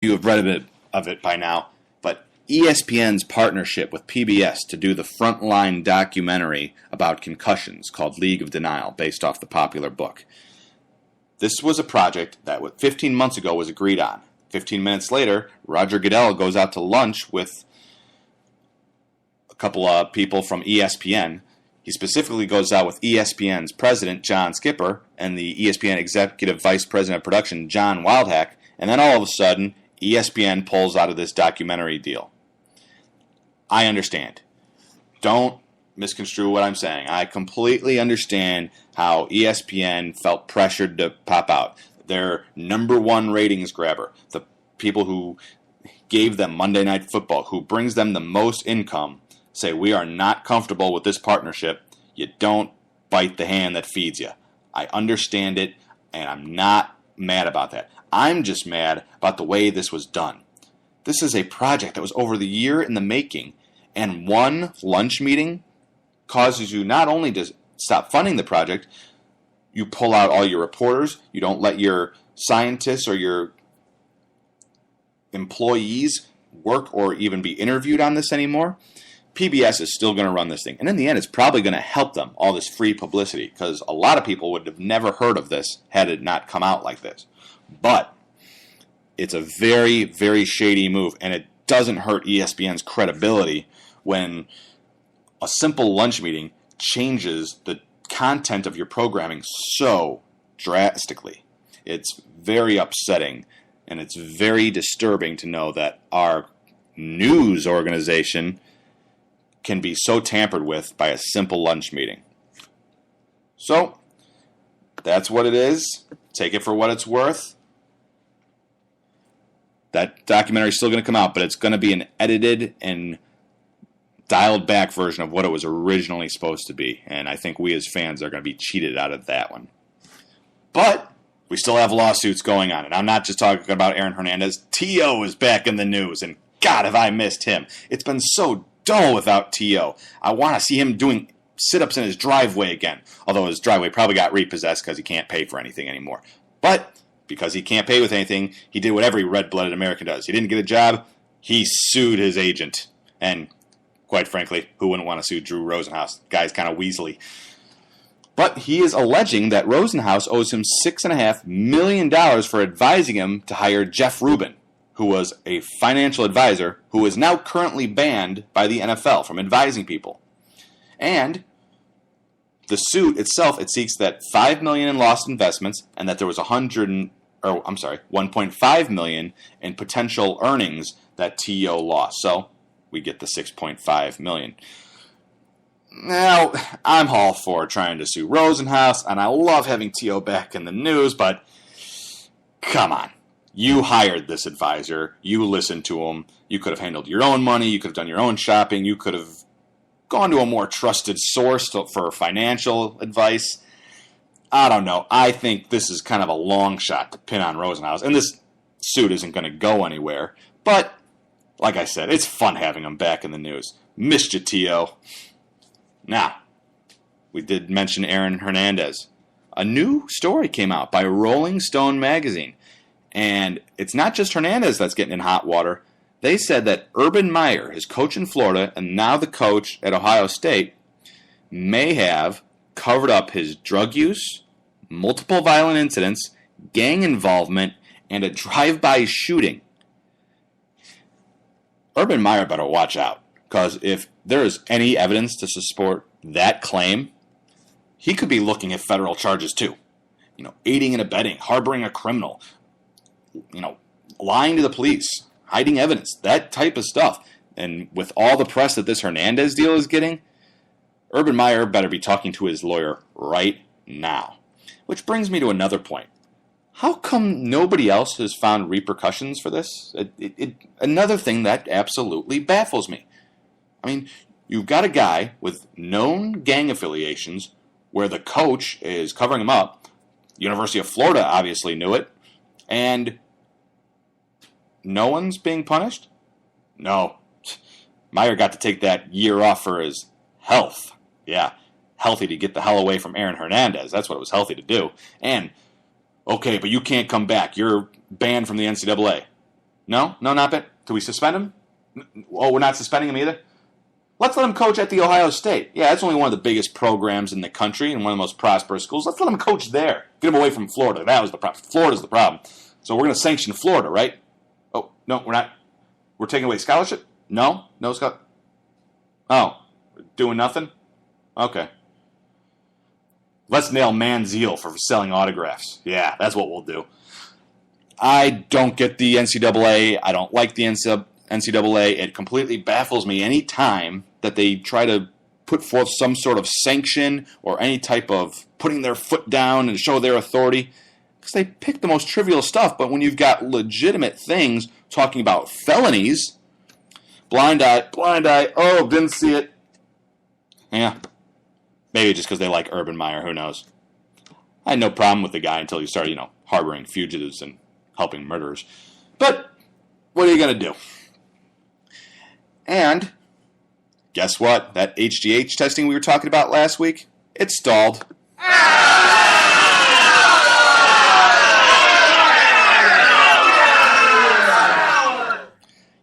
You have read a bit of it by now, but ESPN's partnership with PBS to do the Frontline documentary about concussions called League of Denial, based off the popular book. This was a project that 15 months ago was agreed on. 15 minutes later, Roger Goodell goes out to lunch with a couple of people from ESPN. He specifically goes out with ESPN's president, John Skipper, and the ESPN executive vice president of production, John Wildhack, and then all of a sudden, ESPN pulls out of this documentary deal. I understand. Don't misconstrue what I'm saying. I completely understand how ESPN felt pressured to pop out. Their number one ratings grabber, the people who gave them Monday Night Football, who brings them the most income, say, we are not comfortable with this partnership. You don't bite the hand that feeds you. I understand it, and I'm not mad about that. I'm just mad about the way this was done. This is a project that was over the year in the making, and one lunch meeting causes you not only to stop funding the project, you pull out all your reporters, you don't let your scientists or your employees work or even be interviewed on this anymore. PBS is still going to run this thing. And in the end, it's probably going to help them, all this free publicity, because a lot of people would have never heard of this had it not come out like this. But it's a very, very shady move, and it doesn't hurt ESPN's credibility when a simple lunch meeting changes the content of your programming so drastically. It's very upsetting, and it's very disturbing to know that our news organization can be so tampered with by a simple lunch meeting. So, that's what it is. Take it for what it's worth. That documentary is still going to come out, but it's going to be an edited and dialed back version of what it was originally supposed to be. And I think we as fans are going to be cheated out of that one. But we still have lawsuits going on. And I'm not just talking about Aaron Hernandez. T.O. is back in the news. And God, have I missed him. It's been so dull without T.O. I want to see him doing sit-ups in his driveway again. Although his driveway probably got repossessed because he can't pay for anything anymore. But because he can't pay with anything, he did what every red-blooded American does. He didn't get a job. He sued his agent. And quite frankly, who wouldn't want to sue Drew Rosenhaus? The guy's kind of weaselly. But he is alleging that Rosenhaus owes him $6.5 million for advising him to hire Jeff Rubin, who was a financial advisor who is now currently banned by the NFL from advising people. And the suit itself, it seeks that $5 million in lost investments and that there was $1.5 million in potential earnings that T.O. lost. So we get the $6.5 million. Now, I'm all for trying to sue Rosenhaus, and I love having T.O. back in the news, but come on. You hired this advisor. You listened to him. You could have handled your own money. You could have done your own shopping. You could have gone to a more trusted source for financial advice. I don't know. I think this is kind of a long shot to pin on Rosenhaus, and this suit isn't going to go anywhere. But, like I said, it's fun having him back in the news. Missed you, T.O. Now, we did mention Aaron Hernandez. A new story came out by Rolling Stone magazine, and it's not just Hernandez that's getting in hot water. They said that Urban Meyer, his coach in Florida and now the coach at Ohio State, may have covered up his drug use, multiple violent incidents, gang involvement, and a drive-by shooting. Urban Meyer better watch out, because if there is any evidence to support that claim, he could be looking at federal charges too. Aiding and abetting, harboring a criminal, lying to the police, hiding evidence, that type of stuff. And with all the press that this Hernandez deal is getting, Urban Meyer better be talking to his lawyer right now. Which brings me to another point. How come nobody else has found repercussions for this? Another thing that absolutely baffles me. I mean, you've got a guy with known gang affiliations where the coach is covering him up. University of Florida obviously knew it. And no one's being punished? No. Meyer got to take that year off for his health. Yeah, healthy to get the hell away from Aaron Hernandez. That's what it was healthy to do. And, okay, but you can't come back. You're banned from the NCAA. No, not bad. Do we suspend him? Oh, we're not suspending him either? Let's let him coach at the Ohio State. Yeah, that's only one of the biggest programs in the country and one of the most prosperous schools. Let's let him coach there. Get him away from Florida. That was the problem. Florida's the problem. So we're going to sanction Florida, right? Oh, no, we're not. We're taking away scholarship? No scholarship. Oh, doing nothing? Okay. Let's nail Manziel for selling autographs. Yeah, that's what we'll do. I don't get the NCAA. I don't like the NCAA. It completely baffles me any time that they try to put forth some sort of sanction or any type of putting their foot down and show their authority. Because they pick the most trivial stuff, but when you've got legitimate things talking about felonies, blind eye, oh, didn't see it. Yeah. Maybe just because they like Urban Meyer, who knows. I had no problem with the guy until he started, harboring fugitives and helping murderers. But what are you going to do? And guess what? That HGH testing we were talking about last week, it stalled.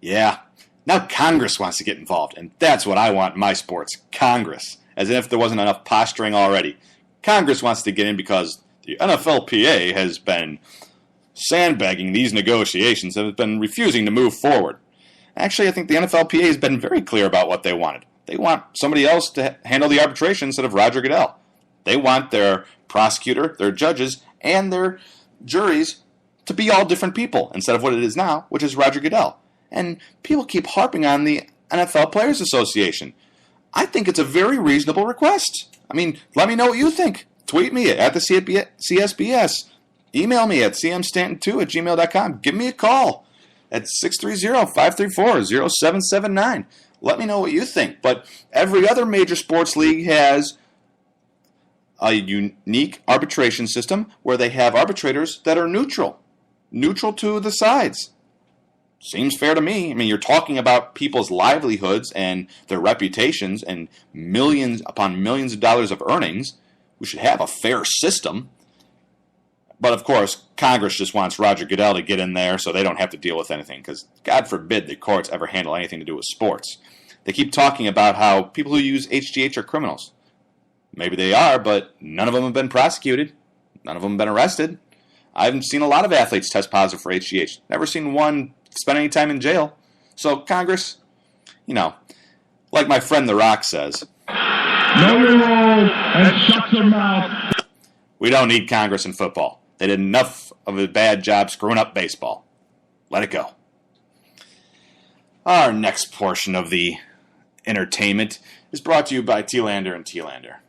Yeah. Now Congress wants to get involved, and that's what I want in my sports. Congress. As if there wasn't enough posturing already. Congress wants to get in because the NFLPA has been sandbagging these negotiations and has been refusing to move forward. Actually, I think the NFLPA has been very clear about what they wanted. They want somebody else to handle the arbitration instead of Roger Goodell. They want their prosecutor, their judges, and their juries to be all different people instead of what it is now, which is Roger Goodell. And people keep harping on the NFL Players Association. I think it's a very reasonable request. I mean, let me know what you think. Tweet me at the CSBS. Email me at cmstanton2@gmail.com. Give me a call at 630-534-0779. Let me know what you think. But every other major sports league has a unique arbitration system where they have arbitrators that are neutral to the sides. Seems fair to me. I mean, you're talking about people's livelihoods and their reputations and millions upon millions of dollars of earnings. We should have a fair system. But, of course, Congress just wants Roger Goodell to get in there so they don't have to deal with anything because, God forbid, the courts ever handle anything to do with sports. They keep talking about how people who use HGH are criminals. Maybe they are, but none of them have been prosecuted. None of them have been arrested. I haven't seen a lot of athletes test positive for HGH. Never seen one spend any time in jail. So, Congress, like my friend The Rock says, know your role and shut your mouth. We don't need Congress in football. They did enough of a bad job screwing up baseball. Let it go. Our next portion of the entertainment is brought to you by T-Lander and T-Lander.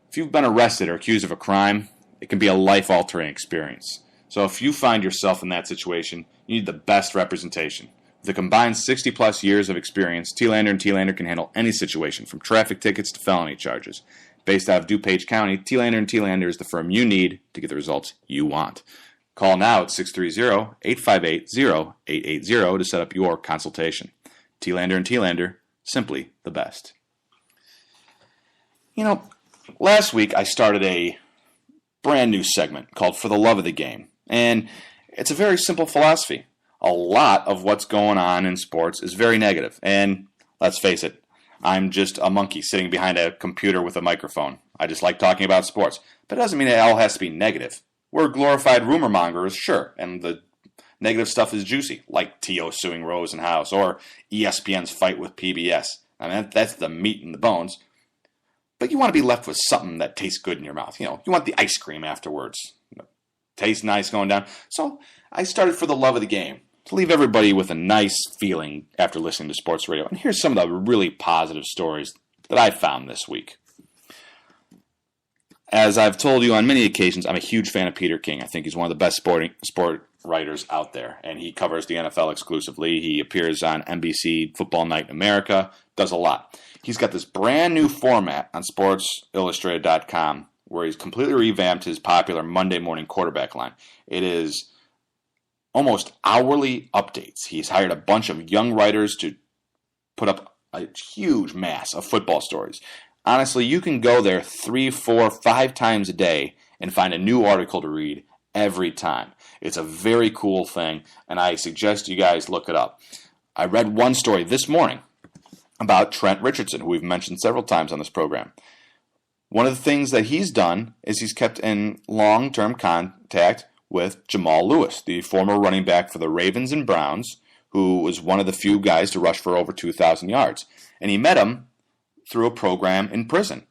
If you've been arrested or accused of a crime, it can be a life-altering experience. So if you find yourself in that situation, you need the best representation. With a combined 60-plus years of experience, T-Lander and T-Lander can handle any situation, from traffic tickets to felony charges. Based out of DuPage County, T-Lander and T-Lander is the firm you need to get the results you want. Call now at 630-858-0880 to set up your consultation. T-Lander and T-Lander, simply the best. Last week I started a brand new segment called For the Love of the Game. And it's a very simple philosophy. A lot of what's going on in sports is very negative. And let's face it, I'm just a monkey sitting behind a computer with a microphone. I just like talking about sports. But it doesn't mean it all has to be negative. We're glorified rumor mongers, sure. And the negative stuff is juicy, like T.O. suing Rose and House, or ESPN's fight with PBS. I mean, that's the meat and the bones. But you want to be left with something that tastes good in your mouth. You want the ice cream afterwards. Tastes nice going down. So I started For the Love of the Game, to leave everybody with a nice feeling after listening to sports radio. And here's some of the really positive stories that I found this week. As I've told you on many occasions, I'm a huge fan of Peter King. I think he's one of the best sport writers out there. And he covers the NFL exclusively. He appears on NBC Football Night in America, does a lot. He's got this brand new format on SportsIllustrated.com where he's completely revamped his popular Monday morning quarterback line. It is almost hourly updates. He's hired a bunch of young writers to put up a huge mass of football stories. Honestly, you can go there 3, 4, 5 times a day and find a new article to read every time. It's a very cool thing, and I suggest you guys look it up. I read one story this morning about Trent Richardson, who we've mentioned several times on this program. One of the things that he's done is he's kept in long-term contact with Jamal Lewis, the former running back for the Ravens and Browns, who was one of the few guys to rush for over 2,000 yards. And he met him through a program in prison.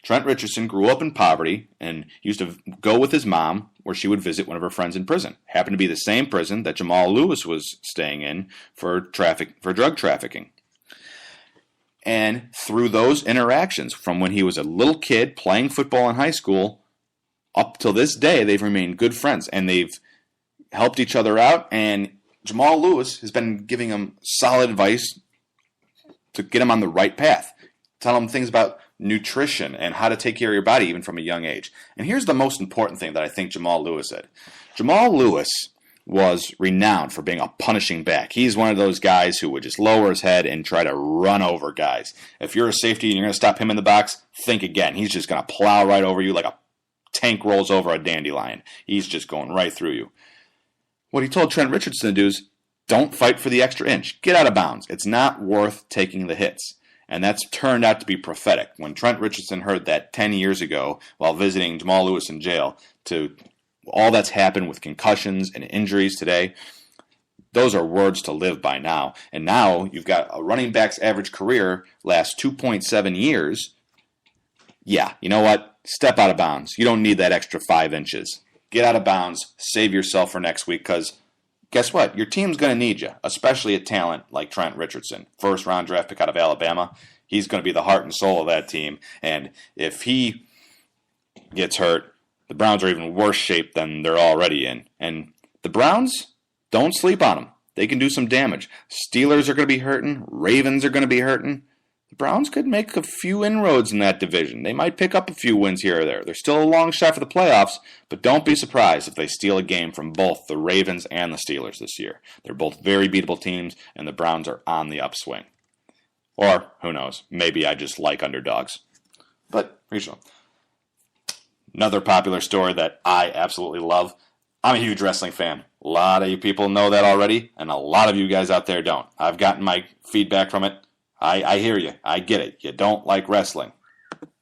Trent Richardson grew up in poverty and used to go with his mom where she would visit one of her friends in prison. Happened to be the same prison that Jamal Lewis was staying in for drug trafficking. And through those interactions, from when he was a little kid playing football in high school up till this day, they've remained good friends and they've helped each other out. And Jamal Lewis has been giving him solid advice to get him on the right path. Tell him things about nutrition and how to take care of your body even from a young age. And here's the most important thing that I think Jamal Lewis said. Jamal Lewis was renowned for being a punishing back. He's one of those guys who would just lower his head and try to run over guys. If you're a safety and you're going to stop him in the box, think again. He's just going to plow right over you like a tank rolls over a dandelion. He's just going right through you. What he told Trent Richardson to do is don't fight for the extra inch. Get out of bounds. It's not worth taking the hits. And that's turned out to be prophetic. When Trent Richardson heard that 10 years ago while visiting Jamal Lewis in jail, to all that's happened with concussions and injuries today, those are words to live by now. And now you've got a running back's average career lasts 2.7 years. Yeah, you know what? Step out of bounds. You don't need that extra 5 inches. Get out of bounds. Save yourself for next week because guess what? Your team's going to need you, especially at talent like Trent Richardson. First-round draft pick out of Alabama. He's going to be the heart and soul of that team. And if he gets hurt, the Browns are even worse shape than they're already in. And the Browns, don't sleep on them. They can do some damage. Steelers are going to be hurting. Ravens are going to be hurting. The Browns could make a few inroads in that division. They might pick up a few wins here or there. They're still a long shot for the playoffs, but don't be surprised if they steal a game from both the Ravens and the Steelers this year. They're both very beatable teams, and the Browns are on the upswing. Or, who knows, maybe I just like underdogs. But, regional. Another popular story that I absolutely love. I'm a huge wrestling fan. A lot of you people know that already, and a lot of you guys out there don't. I've gotten my feedback from it. I hear you. I get it. You don't like wrestling.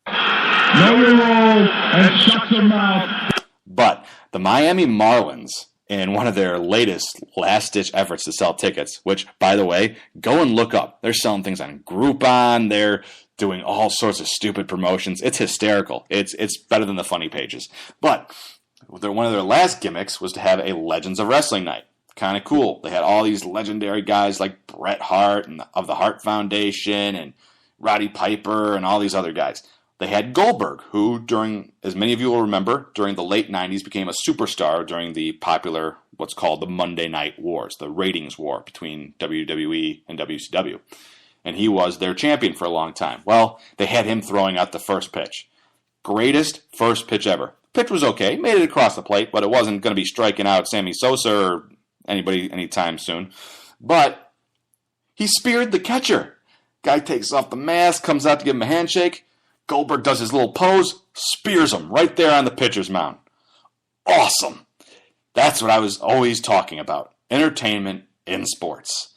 Know your role and shut your mouth. But the Miami Marlins, in one of their latest last-ditch efforts to sell tickets, which, by the way, go and look up. They're selling things on Groupon. They're doing all sorts of stupid promotions. It's hysterical. It's better than the funny pages. But one of their last gimmicks was to have a Legends of Wrestling night. Kind of cool. They had all these legendary guys like Bret Hart and of the Hart Foundation and Roddy Piper and all these other guys. They had Goldberg, who during, as many of you will remember, during the late 90s became a superstar during the popular, what's called the Monday Night Wars, the ratings war between WWE and WCW. And he was their champion for a long time. Well, they had him throwing out the first pitch. Greatest first pitch ever. Pitch was okay, made it across the plate, but it wasn't going to be striking out Sammy Sosa or anybody anytime soon. But he speared the catcher. Guy takes off the mask, comes out to give him a handshake. Goldberg does his little pose, spears him right there on the pitcher's mound. Awesome. That's what I was always talking about. Entertainment in sports.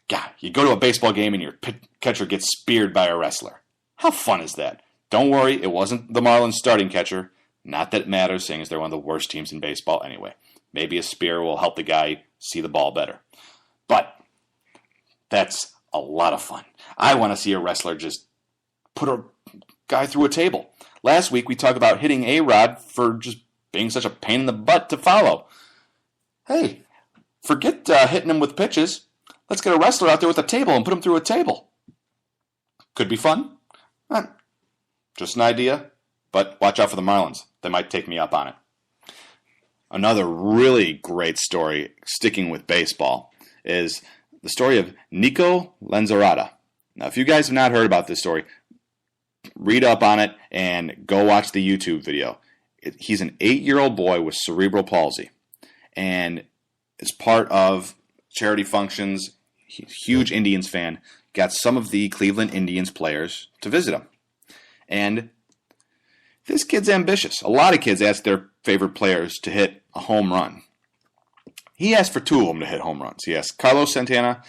God, you go to a baseball game and your catcher gets speared by a wrestler. How fun is that? Don't worry, it wasn't the Marlins starting catcher. Not that it matters, seeing as they're one of the worst teams in baseball anyway. Maybe a spear will help the guy see the ball better. But that's a lot of fun. I want to see a wrestler just put a guy through a table. Last week we talked about hitting A-Rod for just being such a pain in the butt to follow. Hey, forget hitting him with pitches. Let's get a wrestler out there with a table and put him through a table. Could be fun. Just an idea, but watch out for the Marlins. They might take me up on it. Another really great story, sticking with baseball, is the story of Nico Lenzarada. Now, if you guys have not heard about this story, read up on it and go watch the YouTube video. He's an 8-year-old boy with cerebral palsy. And as part of charity functions, he's a huge Indians fan, got some of the Cleveland Indians players to visit him. And this kid's ambitious. A lot of kids ask their favorite players to hit a home run. He asked for two of them to hit home runs. He asked Carlos Santana